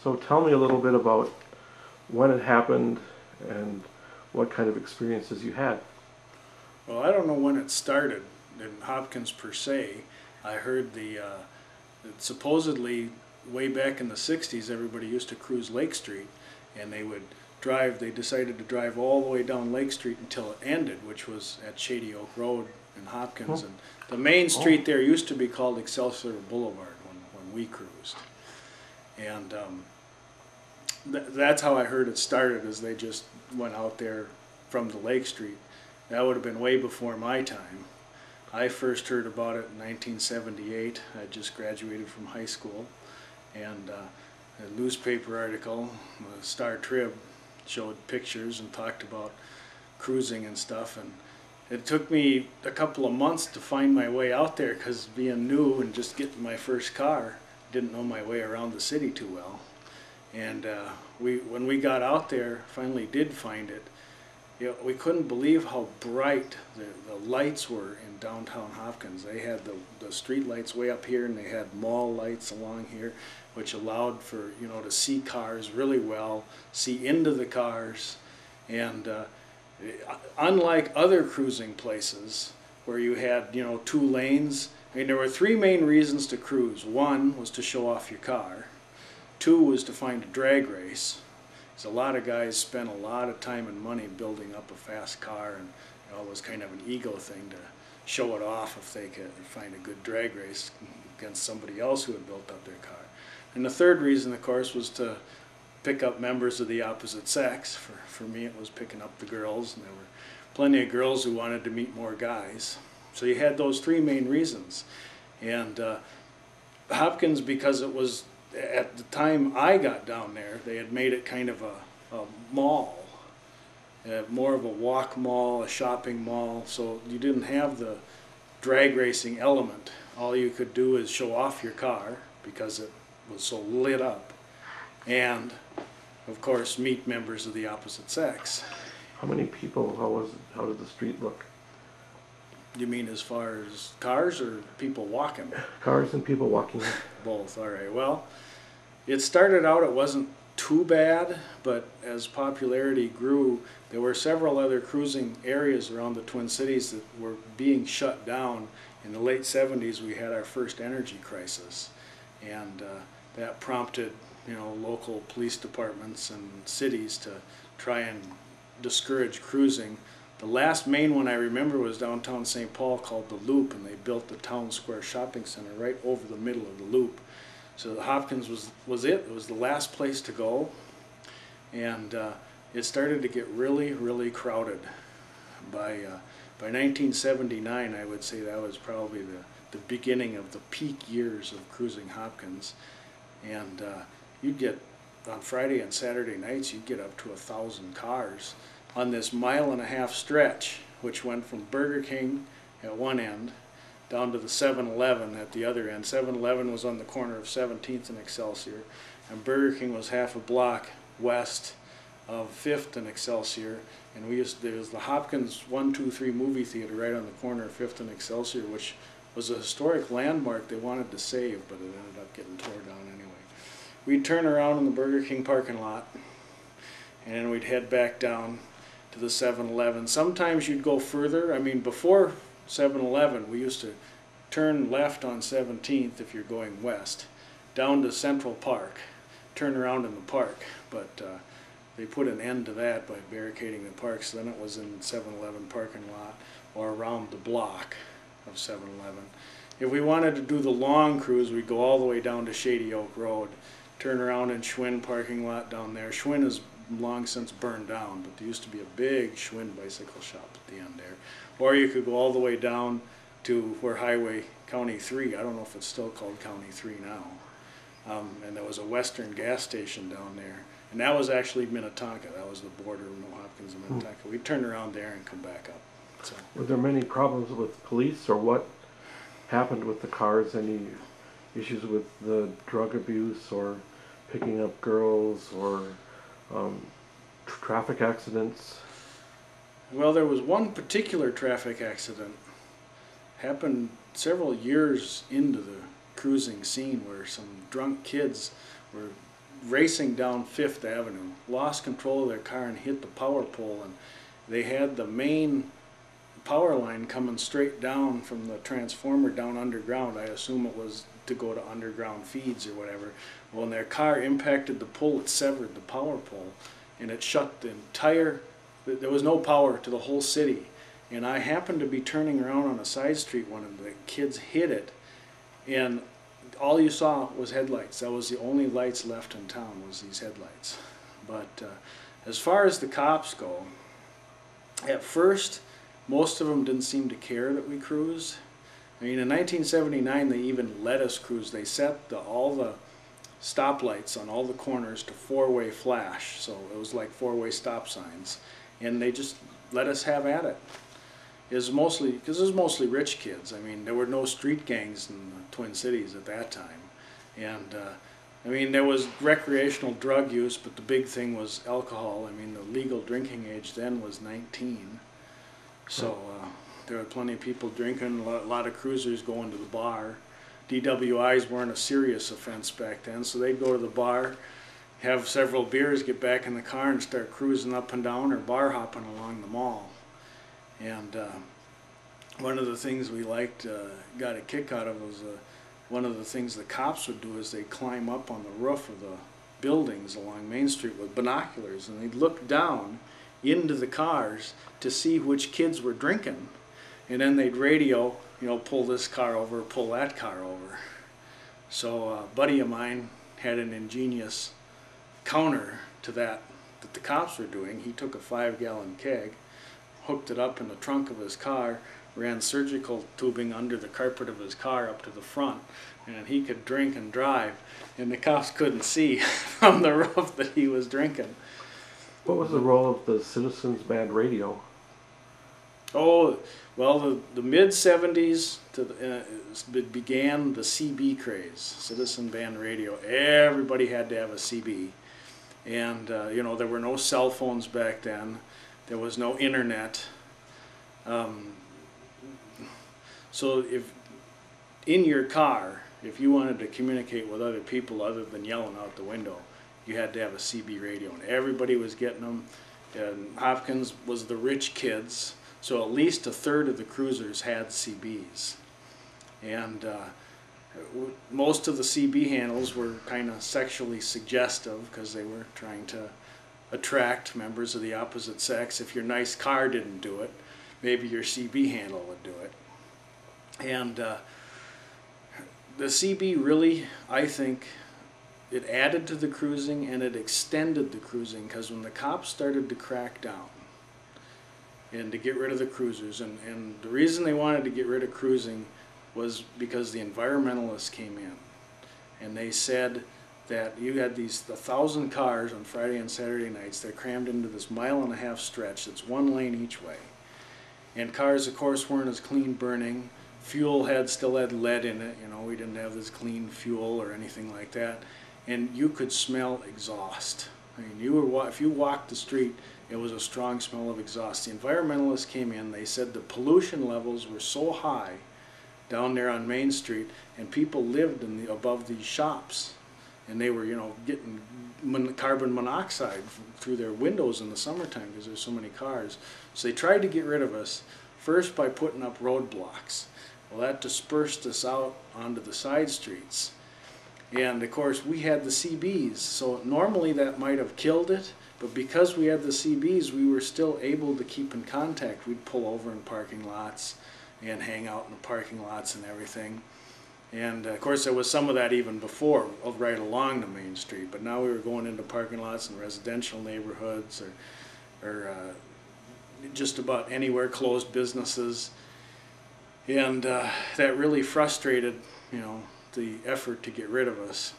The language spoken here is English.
So tell me a little bit about when it happened and what kind of experiences you had. Well, I don't know when it started in Hopkins per se. I heard that supposedly way back in the 60s everybody used to cruise Lake Street, and they decided to drive all the way down Lake Street until it ended, which was at Shady Oak Road in Hopkins. And the main street there used to be called Excelsior Boulevard when we cruised. And that's how I heard it started, as they just went out there from the Lake Street. That would have been way before my time. I first heard about it in 1978. I just graduated from high school, and a newspaper article, the Star Trib, showed pictures and talked about cruising and stuff. And it took me a couple of months to find my way out there, because being new and just getting my first car, didn't know my way around the city too well. And when we got out there, finally did find it, we couldn't believe how bright the lights were in downtown Hopkins. They had the street lights way up here, and they had mall lights along here, which allowed for, to see cars really well, see into the cars. And unlike other cruising places where you had, 2 lanes, I mean, there were 3 main reasons to cruise. 1 was to show off your car. 2 was to find a drag race. So a lot of guys spent a lot of time and money building up a fast car, and it was kind of an ego thing to show it off if they could find a good drag race against somebody else who had built up their car. And the 3rd reason, of course, was to pick up members of the opposite sex. For me, it was picking up the girls, and there were plenty of girls who wanted to meet more guys. So you had those 3 main reasons. And Hopkins, because it was, at the time I got down there, they had made it kind of a mall, more of a walk mall, a shopping mall, so you didn't have the drag racing element. All you could do is show off your car, because it was so lit up, and of course meet members of the opposite sex. How many people? How did the street look? You mean as far as cars or people walking? Cars and people walking. Both. All right. Well, it started out, it wasn't too bad, but as popularity grew, there were several other cruising areas around the Twin Cities that were being shut down. In the late 70s, we had our first energy crisis, and that prompted, local police departments and cities to try and discourage cruising. The last main one I remember was downtown St. Paul, called the Loop, and they built the Town Square Shopping Center right over the middle of the Loop. So the Hopkins was it. It was the last place to go, and it started to get really, really crowded. By 1979, I would say that was probably the beginning of the peak years of cruising Hopkins, and you'd get, on Friday and Saturday nights, you'd get up to 1,000 cars on this 1.5-mile stretch, which went from Burger King at one end down to the 7-Eleven at the other end. 7-Eleven was on the corner of 17th and Excelsior, and Burger King was half a block west of 5th and Excelsior. And there was the Hopkins 1-2-3 movie theater right on the corner of 5th and Excelsior, which was a historic landmark they wanted to save, but it ended up getting torn down anyway. We'd turn around in the Burger King parking lot, and then we'd head back down to the 7-Eleven. Sometimes you'd go further. I mean, before 7-Eleven, we used to turn left on 17th if you're going west, down to Central Park, turn around in the park. But they put an end to that by barricading the park, so then it was in 7-Eleven parking lot or around the block of 7-Eleven. If we wanted to do the long cruise, we'd go all the way down to Shady Oak Road, turn around in Schwinn parking lot down there. Schwinn is long since burned down, but there used to be a big Schwinn bicycle shop at the end there. Or you could go all the way down to where Highway County 3, I don't know if it's still called County 3 now, and there was a Western gas station down there, and that was actually Minnetonka. That was the border of Hopkins and Minnetonka. We'd turn around there and come back up. So. Were there many problems with police, or what happened with the cars? Any issues with the drug abuse or picking up girls, or traffic accidents? Well, there was one particular traffic accident happened several years into the cruising scene, where some drunk kids were racing down Fifth Avenue, lost control of their car and hit the power pole, and they had the main power line coming straight down from the transformer down underground. I assume it was to go to underground feeds or whatever. Well, when their car impacted the pole, it severed the power pole, and it shut the entire, there was no power to the whole city. And I happened to be turning around on a side street when the kids hit it, and all you saw was headlights. That was the only lights left in town, was these headlights. But as far as the cops go, at first, most of them didn't seem to care that we cruised. I mean, in 1979, they even let us cruise. They set all the stoplights on all the corners to four-way flash, so it was like four-way stop signs, and they just let us have at it. It was mostly, because it was mostly rich kids. I mean, there were no street gangs in the Twin Cities at that time, and I mean, there was recreational drug use, but the big thing was alcohol. I mean, the legal drinking age then was 19, so there were plenty of people drinking, a lot of cruisers going to the bar. DWIs weren't a serious offense back then, so they'd go to the bar, have several beers, get back in the car and start cruising up and down or bar hopping along the mall. And one of the things we liked, got a kick out of was one of the things the cops would do is they'd climb up on the roof of the buildings along Main Street with binoculars, and they'd look down into the cars to see which kids were drinking, and then they'd radio, you know, pull this car over, pull that car over. So a buddy of mine had an ingenious counter to that the cops were doing. He took a 5-gallon keg, hooked it up in the trunk of his car, ran surgical tubing under the carpet of his car up to the front, and he could drink and drive, and the cops couldn't see from the roof that he was drinking. What was the role of the Citizens Band radio? Oh, well, the mid-70s began the CB craze, Citizen Band Radio. Everybody had to have a CB. And, you know, there were no cell phones back then. There was no internet. So if in your car, if you wanted to communicate with other people other than yelling out the window, you had to have a CB radio. And everybody was getting them. And Hopkins was the rich kids. So at least a third of the cruisers had CBs. And most of the CB handles were kind of sexually suggestive because they were trying to attract members of the opposite sex. If your nice car didn't do it, maybe your CB handle would do it. And the CB really, I think, it added to the cruising and it extended the cruising, because when the cops started to crack down and to get rid of the cruisers, and the reason they wanted to get rid of cruising was because the environmentalists came in and they said that you had these 1,000 cars on Friday and Saturday nights. They're crammed into this 1.5 mile stretch that's one lane each way, and cars of course weren't as clean burning. Fuel still had lead in it, you know, we didn't have this clean fuel or anything like that, and you could smell exhaust. I mean, if you walked the street, it was a strong smell of exhaust. The environmentalists came in, they said the pollution levels were so high down there on Main Street, and people lived above these shops, and they were, you know, getting carbon monoxide through their windows in the summertime because there's so many cars. So they tried to get rid of us, first by putting up roadblocks. Well, that dispersed us out onto the side streets. And of course we had the CBs, so normally that might have killed it, but because we had the CBs, we were still able to keep in contact. We'd pull over in parking lots and hang out in the parking lots and everything. And of course there was some of that even before, right along the Main Street, but now we were going into parking lots in residential neighborhoods or just about anywhere, closed businesses. And that really frustrated, you know, the effort to get rid of us.